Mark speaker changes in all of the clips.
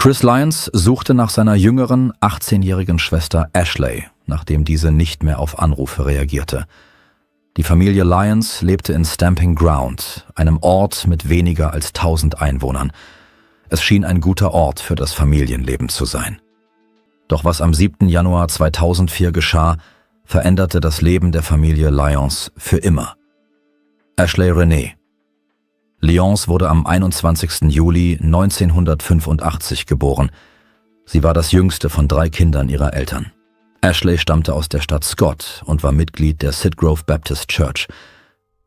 Speaker 1: Chris Lyons suchte nach seiner jüngeren, 18-jährigen Schwester Ashley, nachdem diese nicht mehr auf Anrufe reagierte. Die Familie Lyons lebte in Stamping Ground, einem Ort mit weniger als 1000 Einwohnern. Es schien ein guter Ort für das Familienleben zu sein. Doch was am 7. Januar 2004 geschah, veränderte das Leben der Familie Lyons für immer. Ashley Renee. Lyons wurde am 21. Juli 1985 geboren. Sie war das jüngste von 3 Kindern ihrer Eltern. Ashley stammte aus der Stadt Scott und war Mitglied der Sitgrove Baptist Church.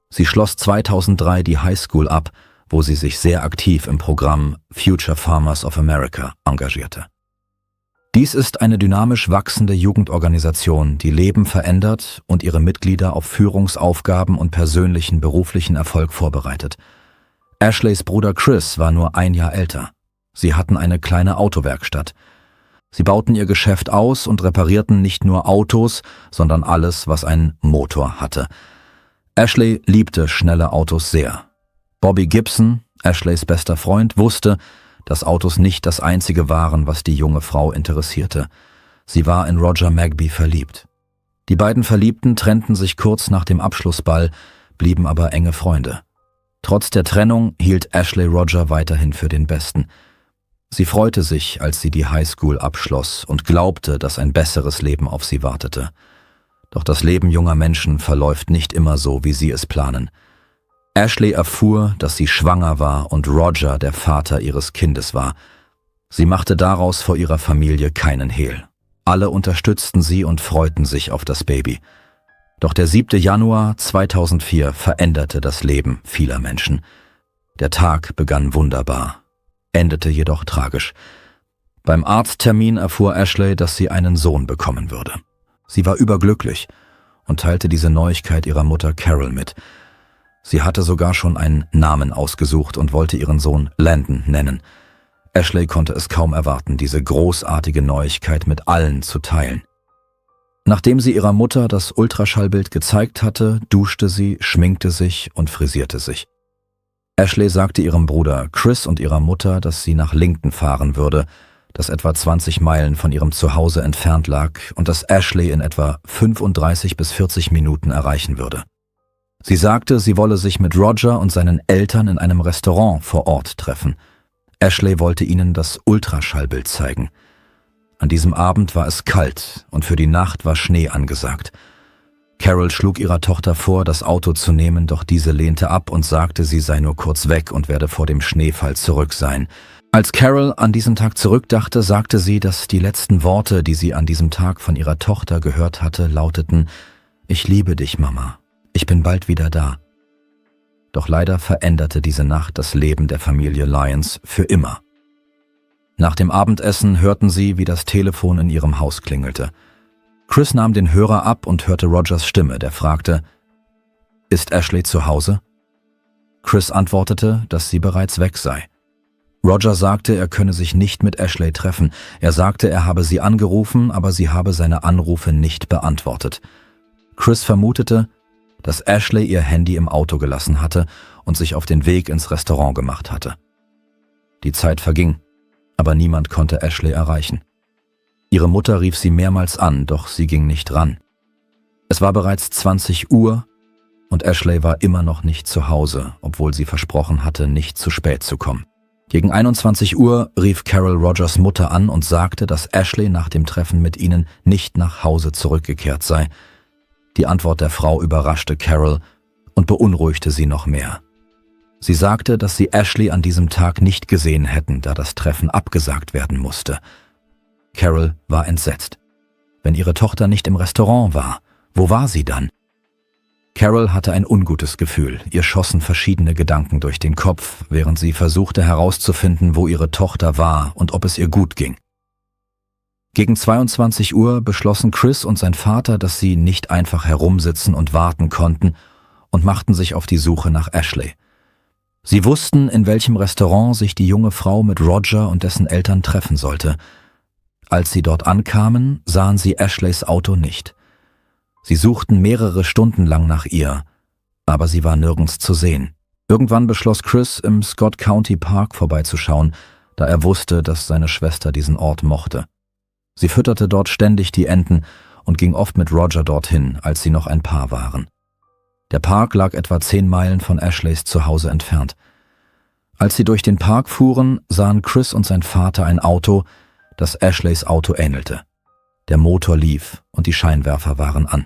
Speaker 1: Sie schloss 2003 die High School ab, wo sie sich sehr aktiv im Programm Future Farmers of America engagierte. Dies ist eine dynamisch wachsende Jugendorganisation, die Leben verändert und ihre Mitglieder auf Führungsaufgaben und persönlichen beruflichen Erfolg vorbereitet. Ashleys Bruder Chris war nur 1 Jahr älter. Sie hatten eine kleine Autowerkstatt. Sie bauten ihr Geschäft aus und reparierten nicht nur Autos, sondern alles, was einen Motor hatte. Ashley liebte schnelle Autos sehr. Bobby Gibson, Ashleys bester Freund, wusste, dass Autos nicht das Einzige waren, was die junge Frau interessierte. Sie war in Roger Magby verliebt. Die beiden Verliebten trennten sich kurz nach dem Abschlussball, blieben aber enge Freunde. Trotz der Trennung hielt Ashley Roger weiterhin für den Besten. Sie freute sich, als sie die Highschool abschloss und glaubte, dass ein besseres Leben auf sie wartete. Doch das Leben junger Menschen verläuft nicht immer so, wie sie es planen. Ashley erfuhr, dass sie schwanger war und Roger der Vater ihres Kindes war. Sie machte daraus vor ihrer Familie keinen Hehl. Alle unterstützten sie und freuten sich auf das Baby. Doch der 7. Januar 2004 veränderte das Leben vieler Menschen. Der Tag begann wunderbar, endete jedoch tragisch. Beim Arzttermin erfuhr Ashley, dass sie einen Sohn bekommen würde. Sie war überglücklich und teilte diese Neuigkeit ihrer Mutter Carol mit. Sie hatte sogar schon einen Namen ausgesucht und wollte ihren Sohn Landon nennen. Ashley konnte es kaum erwarten, diese großartige Neuigkeit mit allen zu teilen. Nachdem sie ihrer Mutter das Ultraschallbild gezeigt hatte, duschte sie, schminkte sich und frisierte sich. Ashley sagte ihrem Bruder Chris und ihrer Mutter, dass sie nach Lincoln fahren würde, das etwa 20 Meilen von ihrem Zuhause entfernt lag und dass Ashley in etwa 35 bis 40 Minuten erreichen würde. Sie sagte, sie wolle sich mit Roger und seinen Eltern in einem Restaurant vor Ort treffen. Ashley wollte ihnen das Ultraschallbild zeigen. An diesem Abend war es kalt und für die Nacht war Schnee angesagt. Carol schlug ihrer Tochter vor, das Auto zu nehmen, doch diese lehnte ab und sagte, sie sei nur kurz weg und werde vor dem Schneefall zurück sein. Als Carol an diesem Tag zurückdachte, sagte sie, dass die letzten Worte, die sie an diesem Tag von ihrer Tochter gehört hatte, lauteten: »Ich liebe dich, Mama. Ich bin bald wieder da.« Doch leider veränderte diese Nacht das Leben der Familie Lyons für immer. Nach dem Abendessen hörten sie, wie das Telefon in ihrem Haus klingelte. Chris nahm den Hörer ab und hörte Rogers Stimme, der fragte: »Ist Ashley zu Hause?« Chris antwortete, dass sie bereits weg sei. Roger sagte, er könne sich nicht mit Ashley treffen. Er sagte, er habe sie angerufen, aber sie habe seine Anrufe nicht beantwortet. Chris vermutete, dass Ashley ihr Handy im Auto gelassen hatte und sich auf den Weg ins Restaurant gemacht hatte. Die Zeit verging, aber niemand konnte Ashley erreichen. Ihre Mutter rief sie mehrmals an, doch sie ging nicht ran. Es war bereits 20 Uhr und Ashley war immer noch nicht zu Hause, obwohl sie versprochen hatte, nicht zu spät zu kommen. Gegen 21 Uhr rief Carol Rogers Mutter an und sagte, dass Ashley nach dem Treffen mit ihnen nicht nach Hause zurückgekehrt sei. Die Antwort der Frau überraschte Carol und beunruhigte sie noch mehr. Sie sagte, dass sie Ashley an diesem Tag nicht gesehen hätten, da das Treffen abgesagt werden musste. Carol war entsetzt. Wenn ihre Tochter nicht im Restaurant war, wo war sie dann? Carol hatte ein ungutes Gefühl. Ihr schossen verschiedene Gedanken durch den Kopf, während sie versuchte herauszufinden, wo ihre Tochter war und ob es ihr gut ging. Gegen 22 Uhr beschlossen Chris und sein Vater, dass sie nicht einfach herumsitzen und warten konnten und machten sich auf die Suche nach Ashley. Sie wussten, in welchem Restaurant sich die junge Frau mit Roger und dessen Eltern treffen sollte. Als sie dort ankamen, sahen sie Ashleys Auto nicht. Sie suchten mehrere Stunden lang nach ihr, aber sie war nirgends zu sehen. Irgendwann beschloss Chris, im Scott County Park vorbeizuschauen, da er wusste, dass seine Schwester diesen Ort mochte. Sie fütterte dort ständig die Enten und ging oft mit Roger dorthin, als sie noch ein Paar waren. Der Park lag etwa 10 Meilen von Ashleys Zuhause entfernt. Als sie durch den Park fuhren, sahen Chris und sein Vater ein Auto, das Ashleys Auto ähnelte. Der Motor lief und die Scheinwerfer waren an.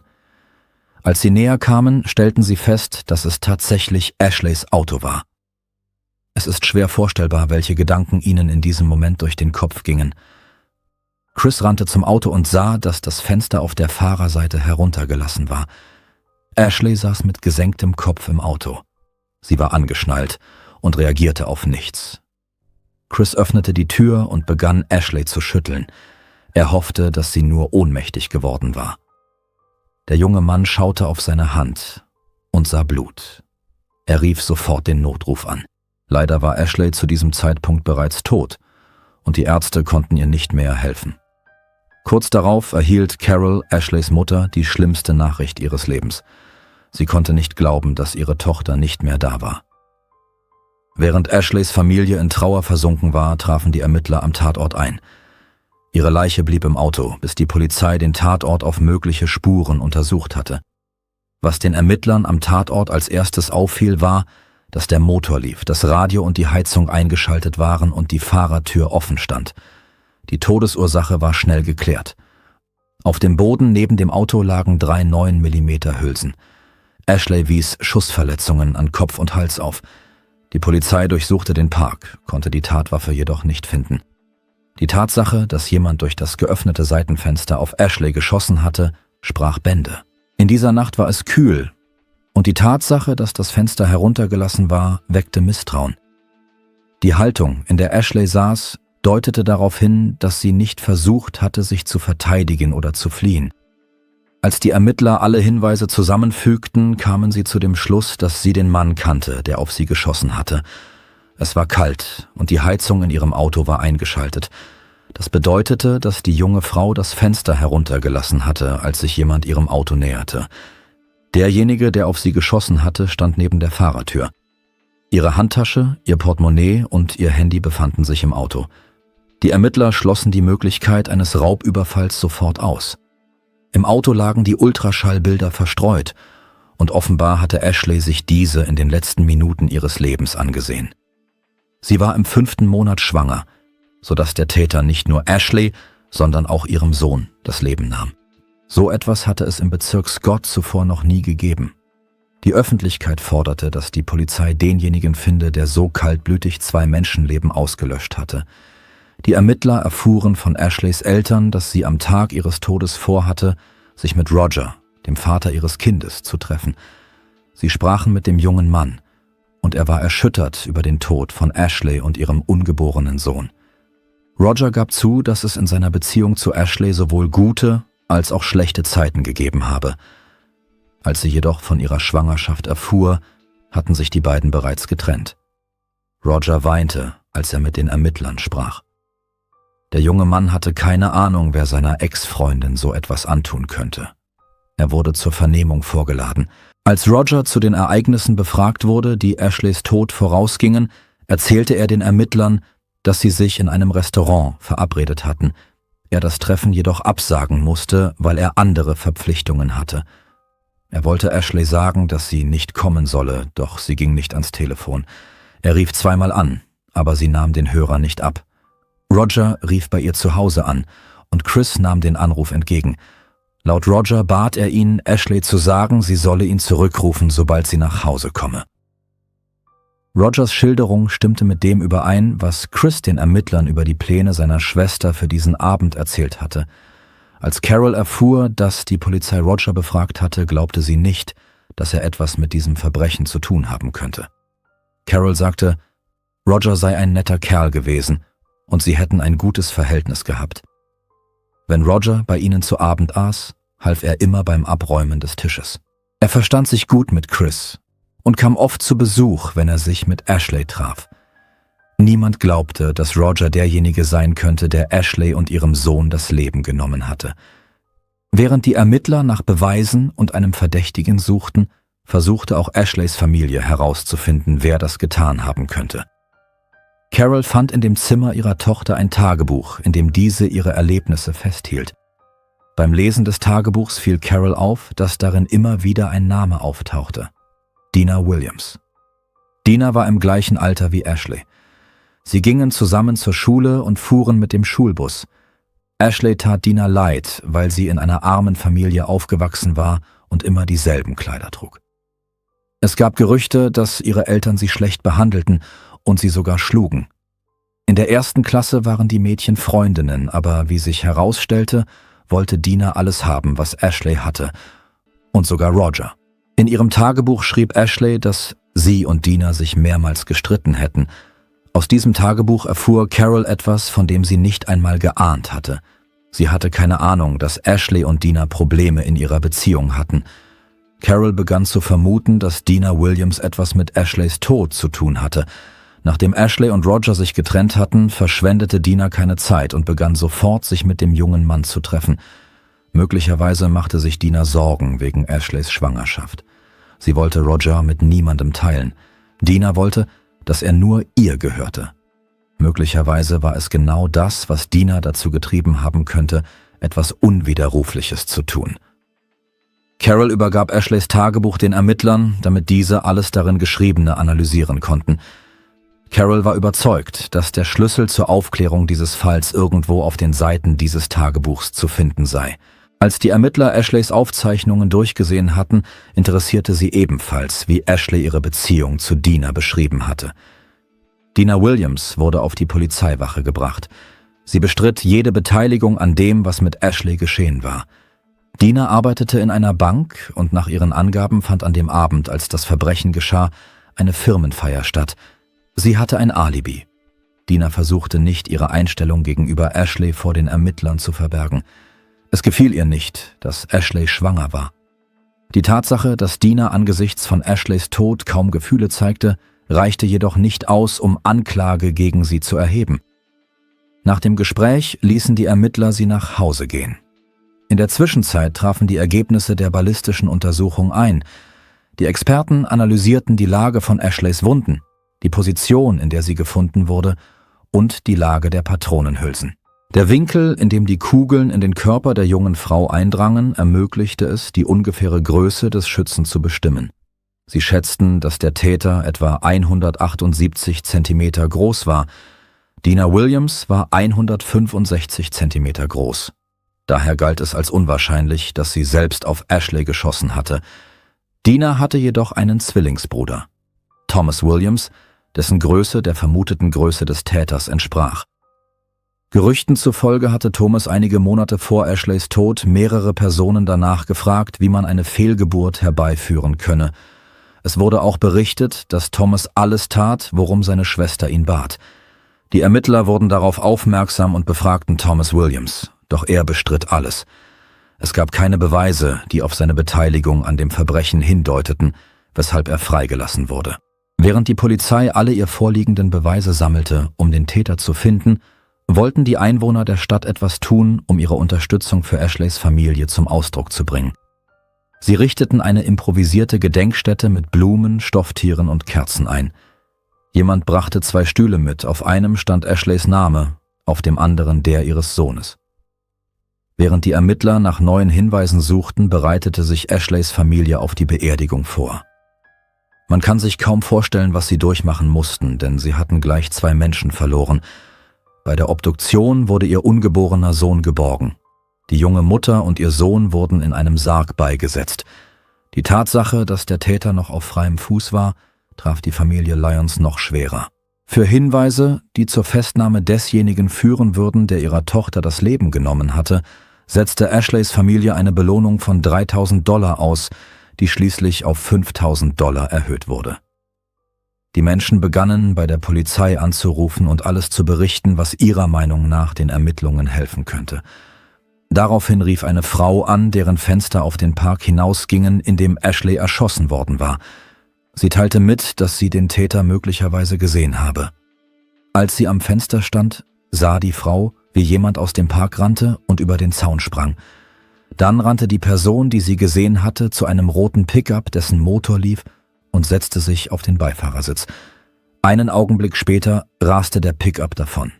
Speaker 1: Als sie näher kamen, stellten sie fest, dass es tatsächlich Ashleys Auto war. Es ist schwer vorstellbar, welche Gedanken ihnen in diesem Moment durch den Kopf gingen. Chris rannte zum Auto und sah, dass das Fenster auf der Fahrerseite heruntergelassen war. Ashley saß mit gesenktem Kopf im Auto. Sie war angeschnallt und reagierte auf nichts. Chris öffnete die Tür und begann, Ashley zu schütteln. Er hoffte, dass sie nur ohnmächtig geworden war. Der junge Mann schaute auf seine Hand und sah Blut. Er rief sofort den Notruf an. Leider war Ashley zu diesem Zeitpunkt bereits tot und die Ärzte konnten ihr nicht mehr helfen. Kurz darauf erhielt Carol, Ashleys Mutter, die schlimmste Nachricht ihres Lebens. Sie konnte nicht glauben, dass ihre Tochter nicht mehr da war. Während Ashleys Familie in Trauer versunken war, trafen die Ermittler am Tatort ein. Ihre Leiche blieb im Auto, bis die Polizei den Tatort auf mögliche Spuren untersucht hatte. Was den Ermittlern am Tatort als erstes auffiel, war, dass der Motor lief, das Radio und die Heizung eingeschaltet waren und die Fahrertür offen stand. Die Todesursache war schnell geklärt. Auf dem Boden neben dem Auto lagen 3 9mm Hülsen. Ashley wies Schussverletzungen an Kopf und Hals auf. Die Polizei durchsuchte den Park, konnte die Tatwaffe jedoch nicht finden. Die Tatsache, dass jemand durch das geöffnete Seitenfenster auf Ashley geschossen hatte, sprach Bände. In dieser Nacht war es kühl und die Tatsache, dass das Fenster heruntergelassen war, weckte Misstrauen. Die Haltung, in der Ashley saß, deutete darauf hin, dass sie nicht versucht hatte, sich zu verteidigen oder zu fliehen. Als die Ermittler alle Hinweise zusammenfügten, kamen sie zu dem Schluss, dass sie den Mann kannte, der auf sie geschossen hatte. Es war kalt und die Heizung in ihrem Auto war eingeschaltet. Das bedeutete, dass die junge Frau das Fenster heruntergelassen hatte, als sich jemand ihrem Auto näherte. Derjenige, der auf sie geschossen hatte, stand neben der Fahrertür. Ihre Handtasche, ihr Portemonnaie und ihr Handy befanden sich im Auto. Die Ermittler schlossen die Möglichkeit eines Raubüberfalls sofort aus. Im Auto lagen die Ultraschallbilder verstreut und offenbar hatte Ashley sich diese in den letzten Minuten ihres Lebens angesehen. Sie war im 5. Monat schwanger, sodass der Täter nicht nur Ashley, sondern auch ihrem Sohn das Leben nahm. So etwas hatte es im Bezirk Scott zuvor noch nie gegeben. Die Öffentlichkeit forderte, dass die Polizei denjenigen finde, der so kaltblütig 2 Menschenleben ausgelöscht hatte. Die Ermittler erfuhren von Ashleys Eltern, dass sie am Tag ihres Todes vorhatte, sich mit Roger, dem Vater ihres Kindes, zu treffen. Sie sprachen mit dem jungen Mann und er war erschüttert über den Tod von Ashley und ihrem ungeborenen Sohn. Roger gab zu, dass es in seiner Beziehung zu Ashley sowohl gute als auch schlechte Zeiten gegeben habe. Als sie jedoch von ihrer Schwangerschaft erfuhr, hatten sich die beiden bereits getrennt. Roger weinte, als er mit den Ermittlern sprach. Der junge Mann hatte keine Ahnung, wer seiner Ex-Freundin so etwas antun könnte. Er wurde zur Vernehmung vorgeladen. Als Roger zu den Ereignissen befragt wurde, die Ashleys Tod vorausgingen, erzählte er den Ermittlern, dass sie sich in einem Restaurant verabredet hatten, er das Treffen jedoch absagen musste, weil er andere Verpflichtungen hatte. Er wollte Ashley sagen, dass sie nicht kommen solle, doch sie ging nicht ans Telefon. Er rief 2-mal an, aber sie nahm den Hörer nicht ab. Roger rief bei ihr zu Hause an und Chris nahm den Anruf entgegen. Laut Roger bat er ihn, Ashley zu sagen, sie solle ihn zurückrufen, sobald sie nach Hause komme. Rogers Schilderung stimmte mit dem überein, was Chris den Ermittlern über die Pläne seiner Schwester für diesen Abend erzählt hatte. Als Carol erfuhr, dass die Polizei Roger befragt hatte, glaubte sie nicht, dass er etwas mit diesem Verbrechen zu tun haben könnte. Carol sagte, Roger sei ein netter Kerl gewesen und sie hätten ein gutes Verhältnis gehabt. Wenn Roger bei ihnen zu Abend aß, half er immer beim Abräumen des Tisches. Er verstand sich gut mit Chris und kam oft zu Besuch, wenn er sich mit Ashley traf. Niemand glaubte, dass Roger derjenige sein könnte, der Ashley und ihrem Sohn das Leben genommen hatte. Während die Ermittler nach Beweisen und einem Verdächtigen suchten, versuchte auch Ashleys Familie herauszufinden, wer das getan haben könnte. Carol fand in dem Zimmer ihrer Tochter ein Tagebuch, in dem diese ihre Erlebnisse festhielt. Beim Lesen des Tagebuchs fiel Carol auf, dass darin immer wieder ein Name auftauchte: Dina Williams. Dina war im gleichen Alter wie Ashley. Sie gingen zusammen zur Schule und fuhren mit dem Schulbus. Ashley tat Dina leid, weil sie in einer armen Familie aufgewachsen war und immer dieselben Kleider trug. Es gab Gerüchte, dass ihre Eltern sie schlecht behandelten und sie sogar schlugen. In der 1. Klasse waren die Mädchen Freundinnen, aber wie sich herausstellte, wollte Dina alles haben, was Ashley hatte, und sogar Roger. In ihrem Tagebuch schrieb Ashley, dass sie und Dina sich mehrmals gestritten hätten. Aus diesem Tagebuch erfuhr Carol etwas, von dem sie nicht einmal geahnt hatte. Sie hatte keine Ahnung, dass Ashley und Dina Probleme in ihrer Beziehung hatten. Carol begann zu vermuten, dass Dina Williams etwas mit Ashleys Tod zu tun hatte. Nachdem Ashley und Roger sich getrennt hatten, verschwendete Dina keine Zeit und begann sofort, sich mit dem jungen Mann zu treffen. Möglicherweise machte sich Dina Sorgen wegen Ashleys Schwangerschaft. Sie wollte Roger mit niemandem teilen. Dina wollte, dass er nur ihr gehörte. Möglicherweise war es genau das, was Dina dazu getrieben haben könnte, etwas Unwiderrufliches zu tun. Carol übergab Ashleys Tagebuch den Ermittlern, damit diese alles darin Geschriebene analysieren konnten. Carol war überzeugt, dass der Schlüssel zur Aufklärung dieses Falls irgendwo auf den Seiten dieses Tagebuchs zu finden sei. Als die Ermittler Ashleys Aufzeichnungen durchgesehen hatten, interessierte sie ebenfalls, wie Ashley ihre Beziehung zu Dina beschrieben hatte. Dina Williams wurde auf die Polizeiwache gebracht. Sie bestritt jede Beteiligung an dem, was mit Ashley geschehen war. Dina arbeitete in einer Bank und nach ihren Angaben fand an dem Abend, als das Verbrechen geschah, eine Firmenfeier statt. Sie hatte ein Alibi. Dina versuchte nicht, ihre Einstellung gegenüber Ashley vor den Ermittlern zu verbergen. Es gefiel ihr nicht, dass Ashley schwanger war. Die Tatsache, dass Dina angesichts von Ashleys Tod kaum Gefühle zeigte, reichte jedoch nicht aus, um Anklage gegen sie zu erheben. Nach dem Gespräch ließen die Ermittler sie nach Hause gehen. In der Zwischenzeit trafen die Ergebnisse der ballistischen Untersuchung ein. Die Experten analysierten die Lage von Ashleys Wunden, die Position, in der sie gefunden wurde, und die Lage der Patronenhülsen. Der Winkel, in dem die Kugeln in den Körper der jungen Frau eindrangen, ermöglichte es, die ungefähre Größe des Schützen zu bestimmen. Sie schätzten, dass der Täter etwa 178 Zentimeter groß war. Dina Williams war 165 Zentimeter groß. Daher galt es als unwahrscheinlich, dass sie selbst auf Ashley geschossen hatte. Dina hatte jedoch einen Zwillingsbruder, Thomas Williams, dessen Größe der vermuteten Größe des Täters entsprach. Gerüchten zufolge hatte Thomas einige Monate vor Ashleys Tod mehrere Personen danach gefragt, wie man eine Fehlgeburt herbeiführen könne. Es wurde auch berichtet, dass Thomas alles tat, worum seine Schwester ihn bat. Die Ermittler wurden darauf aufmerksam und befragten Thomas Williams, doch er bestritt alles. Es gab keine Beweise, die auf seine Beteiligung an dem Verbrechen hindeuteten, weshalb er freigelassen wurde. Während die Polizei alle ihr vorliegenden Beweise sammelte, um den Täter zu finden, wollten die Einwohner der Stadt etwas tun, um ihre Unterstützung für Ashleys Familie zum Ausdruck zu bringen. Sie richteten eine improvisierte Gedenkstätte mit Blumen, Stofftieren und Kerzen ein. Jemand brachte 2 Stühle mit, auf einem stand Ashleys Name, auf dem anderen der ihres Sohnes. Während die Ermittler nach neuen Hinweisen suchten, bereitete sich Ashleys Familie auf die Beerdigung vor. Man kann sich kaum vorstellen, was sie durchmachen mussten, denn sie hatten gleich 2 Menschen verloren. Bei der Obduktion wurde ihr ungeborener Sohn geborgen. Die junge Mutter und ihr Sohn wurden in einem Sarg beigesetzt. Die Tatsache, dass der Täter noch auf freiem Fuß war, traf die Familie Lyons noch schwerer. Für Hinweise, die zur Festnahme desjenigen führen würden, der ihrer Tochter das Leben genommen hatte, setzte Ashleys Familie eine Belohnung von $3.000 aus, die schließlich auf $5.000 erhöht wurde. Die Menschen begannen, bei der Polizei anzurufen und alles zu berichten, was ihrer Meinung nach den Ermittlungen helfen könnte. Daraufhin rief eine Frau an, deren Fenster auf den Park hinausgingen, in dem Ashley erschossen worden war. Sie teilte mit, dass sie den Täter möglicherweise gesehen habe. Als sie am Fenster stand, sah die Frau, wie jemand aus dem Park rannte und über den Zaun sprang. Dann rannte die Person, die sie gesehen hatte, zu einem roten Pickup, dessen Motor lief, und setzte sich auf den Beifahrersitz. Einen Augenblick später raste der Pickup davon.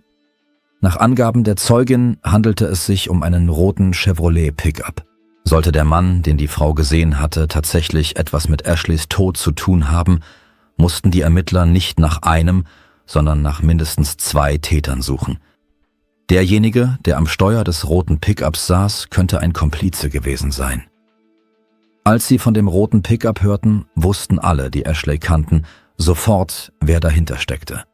Speaker 1: Nach Angaben der Zeugin handelte es sich um einen roten Chevrolet Pickup. Sollte der Mann, den die Frau gesehen hatte, tatsächlich etwas mit Ashleys Tod zu tun haben, mussten die Ermittler nicht nach einem, sondern nach mindestens 2 Tätern suchen. Derjenige, der am Steuer des roten Pickups saß, könnte ein Komplize gewesen sein. Als sie von dem roten Pickup hörten, wussten alle, die Ashley kannten, sofort, wer dahinter steckte.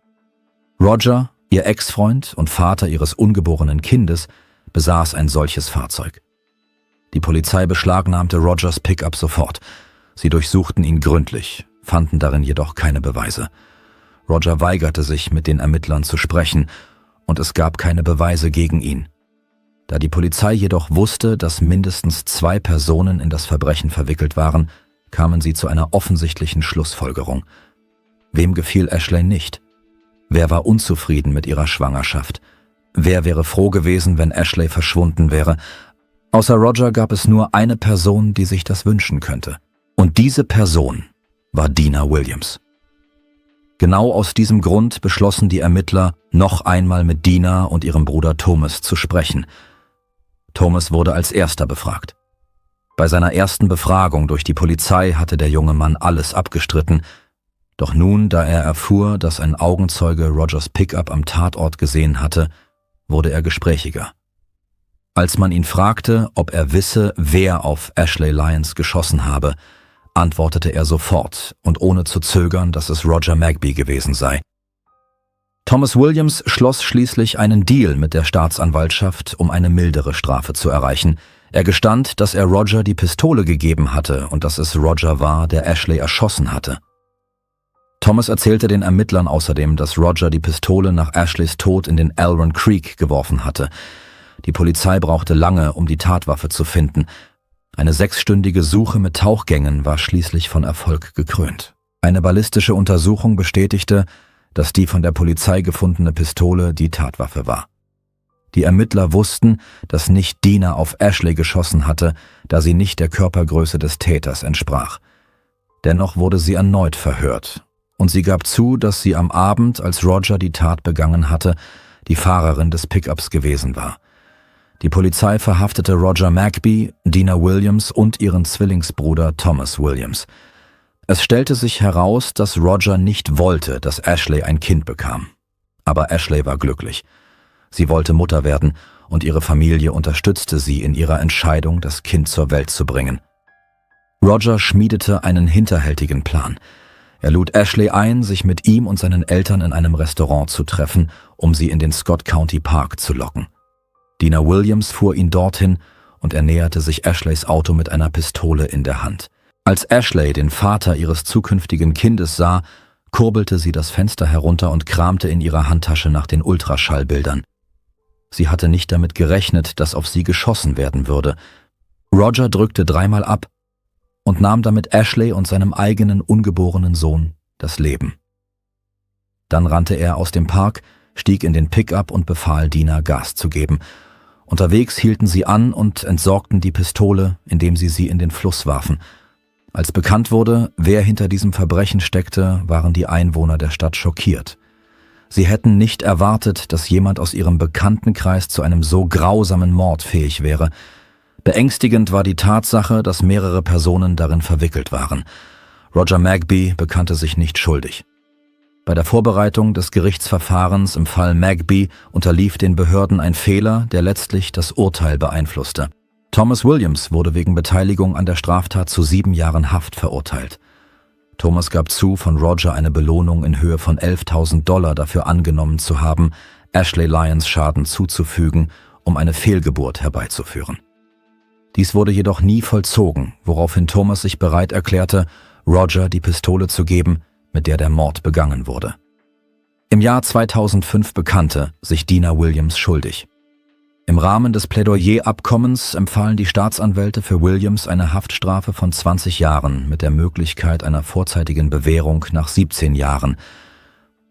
Speaker 1: Roger, ihr Ex-Freund und Vater ihres ungeborenen Kindes, besaß ein solches Fahrzeug. Die Polizei beschlagnahmte Rogers Pickup sofort. Sie durchsuchten ihn gründlich, fanden darin jedoch keine Beweise. Roger weigerte sich, mit den Ermittlern zu sprechen, und es gab keine Beweise gegen ihn. Da die Polizei jedoch wusste, dass mindestens 2 Personen in das Verbrechen verwickelt waren, kamen sie zu einer offensichtlichen Schlussfolgerung. Wem gefiel Ashley nicht? Wer war unzufrieden mit ihrer Schwangerschaft? Wer wäre froh gewesen, wenn Ashley verschwunden wäre? Außer Roger gab es nur eine Person, die sich das wünschen könnte. Und diese Person war Dina Williams. Genau aus diesem Grund beschlossen die Ermittler, noch einmal mit Dina und ihrem Bruder Thomas zu sprechen. Thomas wurde als erster befragt. Bei seiner ersten Befragung durch die Polizei hatte der junge Mann alles abgestritten, doch nun, da er erfuhr, dass ein Augenzeuge Rogers Pickup am Tatort gesehen hatte, wurde er gesprächiger. Als man ihn fragte, ob er wisse, wer auf Ashley Lyons geschossen habe, antwortete er sofort und ohne zu zögern, dass es Roger Magby gewesen sei. Thomas Williams schloss schließlich einen Deal mit der Staatsanwaltschaft, um eine mildere Strafe zu erreichen. Er gestand, dass er Roger die Pistole gegeben hatte und dass es Roger war, der Ashley erschossen hatte. Thomas erzählte den Ermittlern außerdem, dass Roger die Pistole nach Ashleys Tod in den Elron Creek geworfen hatte. Die Polizei brauchte lange, um die Tatwaffe zu finden. Eine 6-stündige Suche mit Tauchgängen war schließlich von Erfolg gekrönt. Eine ballistische Untersuchung bestätigte, dass die von der Polizei gefundene Pistole die Tatwaffe war. Die Ermittler wussten, dass nicht Dina auf Ashley geschossen hatte, da sie nicht der Körpergröße des Täters entsprach. Dennoch wurde sie erneut verhört, und sie gab zu, dass sie am Abend, als Roger die Tat begangen hatte, die Fahrerin des Pickups gewesen war. Die Polizei verhaftete Roger Magby, Dina Williams und ihren Zwillingsbruder Thomas Williams. Es stellte sich heraus, dass Roger nicht wollte, dass Ashley ein Kind bekam. Aber Ashley war glücklich. Sie wollte Mutter werden und ihre Familie unterstützte sie in ihrer Entscheidung, das Kind zur Welt zu bringen. Roger schmiedete einen hinterhältigen Plan. Er lud Ashley ein, sich mit ihm und seinen Eltern in einem Restaurant zu treffen, um sie in den Scott County Park zu locken. Dina Williams fuhr ihn dorthin und er näherte sich Ashleys Auto mit einer Pistole in der Hand. Als Ashley den Vater ihres zukünftigen Kindes sah, kurbelte sie das Fenster herunter und kramte in ihrer Handtasche nach den Ultraschallbildern. Sie hatte nicht damit gerechnet, dass auf sie geschossen werden würde. Roger drückte 3-mal ab und nahm damit Ashley und seinem eigenen ungeborenen Sohn das Leben. Dann rannte er aus dem Park, stieg in den Pickup und befahl Dina, Gas zu geben. Unterwegs hielten sie an und entsorgten die Pistole, indem sie in den Fluss warfen. Als bekannt wurde, wer hinter diesem Verbrechen steckte, waren die Einwohner der Stadt schockiert. Sie hätten nicht erwartet, dass jemand aus ihrem Bekanntenkreis zu einem so grausamen Mord fähig wäre. Beängstigend war die Tatsache, dass mehrere Personen darin verwickelt waren. Roger Magby bekannte sich nicht schuldig. Bei der Vorbereitung des Gerichtsverfahrens im Fall Magby unterlief den Behörden ein Fehler, der letztlich das Urteil beeinflusste. Thomas Williams wurde wegen Beteiligung an der Straftat zu 7 Jahren Haft verurteilt. Thomas gab zu, von Roger eine Belohnung in Höhe von $11.000 dafür angenommen zu haben, Ashley Lyons Schaden zuzufügen, um eine Fehlgeburt herbeizuführen. Dies wurde jedoch nie vollzogen, woraufhin Thomas sich bereit erklärte, Roger die Pistole zu geben, mit der Mord begangen wurde. Im Jahr 2005 bekannte sich Dina Williams schuldig. Im Rahmen des Plädoyerabkommens empfahlen die Staatsanwälte für Williams eine Haftstrafe von 20 Jahren mit der Möglichkeit einer vorzeitigen Bewährung nach 17 Jahren.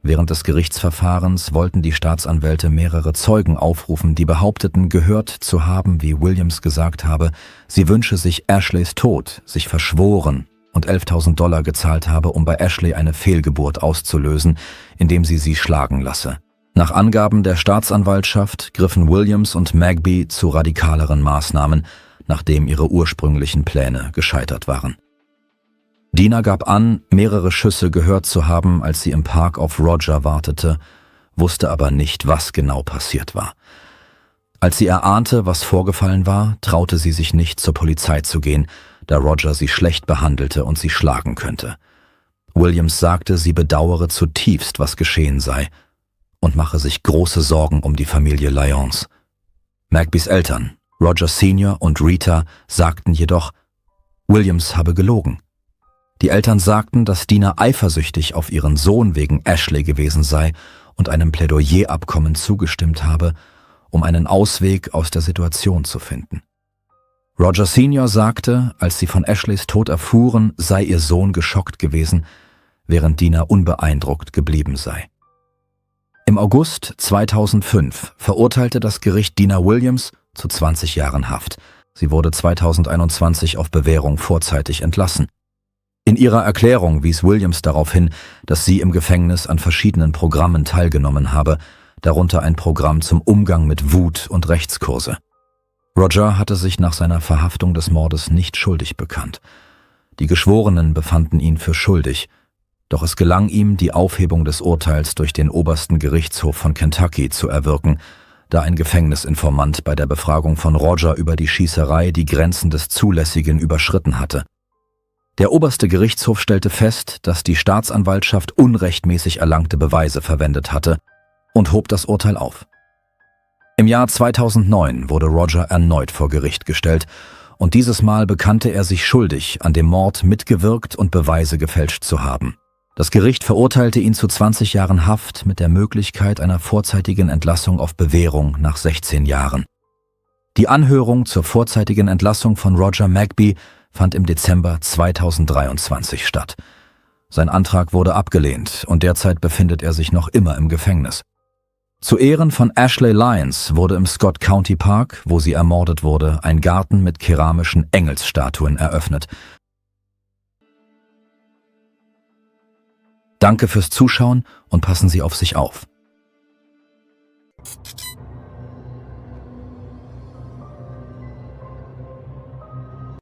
Speaker 1: Während des Gerichtsverfahrens wollten die Staatsanwälte mehrere Zeugen aufrufen, die behaupteten, gehört zu haben, wie Williams gesagt habe, sie wünsche sich Ashleys Tod, sich verschworen und $11.000 gezahlt habe, um bei Ashley eine Fehlgeburt auszulösen, indem sie schlagen lasse. Nach Angaben der Staatsanwaltschaft griffen Williams und Magby zu radikaleren Maßnahmen, nachdem ihre ursprünglichen Pläne gescheitert waren. Dina gab an, mehrere Schüsse gehört zu haben, als sie im Park auf Roger wartete, wusste aber nicht, was genau passiert war. Als sie erahnte, was vorgefallen war, traute sie sich nicht, zur Polizei zu gehen, da Roger sie schlecht behandelte und sie schlagen könnte. Williams sagte, sie bedauere zutiefst, was geschehen sei, und mache sich große Sorgen um die Familie Lyons. Magbys Eltern, Roger Sr. und Rita, sagten jedoch, Williams habe gelogen. Die Eltern sagten, dass Dina eifersüchtig auf ihren Sohn wegen Ashley gewesen sei und einem Plädoyerabkommen zugestimmt habe, um einen Ausweg aus der Situation zu finden. Roger Sr. sagte, als sie von Ashleys Tod erfuhren, sei ihr Sohn geschockt gewesen, während Dina unbeeindruckt geblieben sei. Im August 2005 verurteilte das Gericht Dina Williams zu 20 Jahren Haft. Sie wurde 2021 auf Bewährung vorzeitig entlassen. In ihrer Erklärung wies Williams darauf hin, dass sie im Gefängnis an verschiedenen Programmen teilgenommen habe, darunter ein Programm zum Umgang mit Wut und Rechtskurse. Roger hatte sich nach seiner Verhaftung des Mordes nicht schuldig bekannt. Die Geschworenen befanden ihn für schuldig, doch es gelang ihm, die Aufhebung des Urteils durch den obersten Gerichtshof von Kentucky zu erwirken, da ein Gefängnisinformant bei der Befragung von Roger über die Schießerei die Grenzen des Zulässigen überschritten hatte. Der oberste Gerichtshof stellte fest, dass die Staatsanwaltschaft unrechtmäßig erlangte Beweise verwendet hatte und hob das Urteil auf. Im Jahr 2009 wurde Roger erneut vor Gericht gestellt und dieses Mal bekannte er sich schuldig, an dem Mord mitgewirkt und Beweise gefälscht zu haben. Das Gericht verurteilte ihn zu 20 Jahren Haft mit der Möglichkeit einer vorzeitigen Entlassung auf Bewährung nach 16 Jahren. Die Anhörung zur vorzeitigen Entlassung von Roger Magby fand im Dezember 2023 statt. Sein Antrag wurde abgelehnt und derzeit befindet er sich noch immer im Gefängnis. Zu Ehren von Ashley Lyons wurde im Scott County Park, wo sie ermordet wurde, ein Garten mit keramischen Engelsstatuen eröffnet. Danke fürs Zuschauen und passen Sie auf sich auf.